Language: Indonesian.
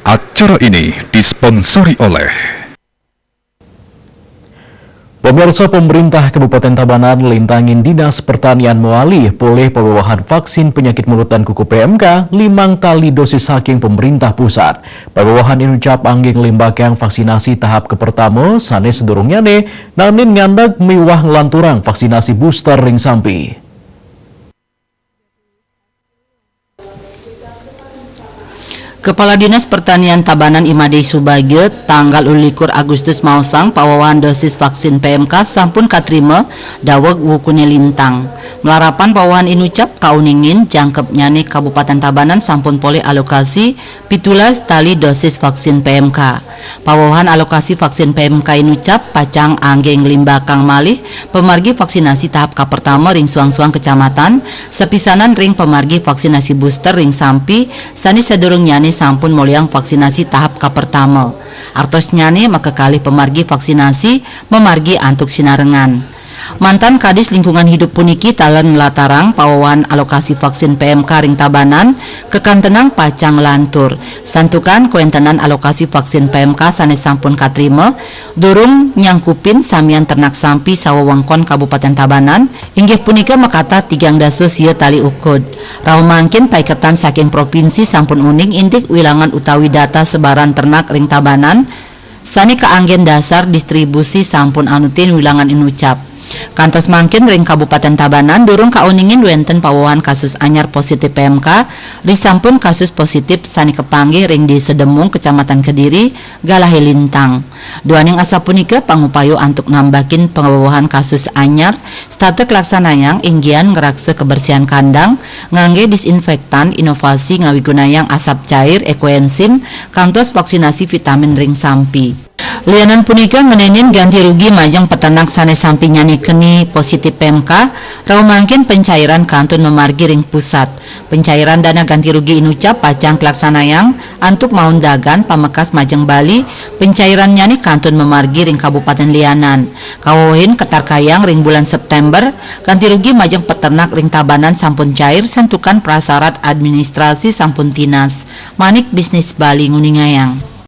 Acara ini disponsori oleh pemirsa. Pemerintah Kabupaten Tabanan lintangin Dinas Pertanian Moali boleh pembawahan vaksin penyakit mulut dan kuku PMK 5 kali dosis saking pemerintah pusat. Pembawahan inucap angging limbakang vaksinasi tahap kepertama sanes sedurungyane nanin ngandag miwah lanturang vaksinasi booster ring sampi. Kepala Dinas Pertanian Tabanan Imade Subagio tanggal 21 Agustus mausang pawawan dosis vaksin PMK sampun katrima daweg wukune lintang. Melarapan pawawan inucap kauningin jangkep nyane Kabupaten Tabanan sampun pole alokasi 17 tali dosis vaksin PMK. Pawawan alokasi vaksin PMK inucap pacang anggeng limbakang malih pemargi vaksinasi tahap pertama ring suang-suang kecamatan sepisanan ring pemargi vaksinasi booster ring sampi sani sedurung nyane sampun moliang vaksinasi tahap pertama. Artos nyane maka kali pemargi vaksinasi memargi antuk sinarengan. Mantan Kadis Lingkungan Hidup puniki talen latarang pawawan alokasi vaksin PMK ring Tabanan kekantenang pacang lantur santukan kuentenan alokasi vaksin PMK sanes sampun katrima durung nyangkupin samian ternak sampi sawewengkon Kabupaten Tabanan inggih punika makata 3 dasa sia tali ukud. Raumangkin paiketan saking provinsi sampun uning indik wilangan utawi data sebaran ternak ring Tabanan sani kaanggen dasar distribusi sampun anutin wilangan inucap. Kantos mangkin ring Kabupaten Tabanan durung kauningin wenten pawawan kasus anyar positif PMK disampun kasus positif sani kepanggih ring di Sedemung Kecamatan Kediri Galahe Lintang. Duaning asa punika pangupayo antuk nambakin pengawahan kasus anyar state kelaksanayang inggian ngerakse kebersihan kandang ngangge disinfektan inovasi ngawigunayang asap cair ekoenzim kantos vaksinasi vitamin ring sampi. Lianan punika menenin ganti rugi majang peternak sanes sampi nyani keni positif PMK raumangkin pencairan kantun memargi ring pusat. Pencairan dana ganti rugi inucap pacang kelaksanayang antuk maun dagan pamekas majeng Bali pencairan nyani kantun memargi ring Kabupaten Lianan. Kawohin ketarkayang ring bulan September ganti rugi majeng peternak ring Tabanan sampun cair sentukan prasarat administrasi sampun tinas. Manik bisnis Bali nguningayang.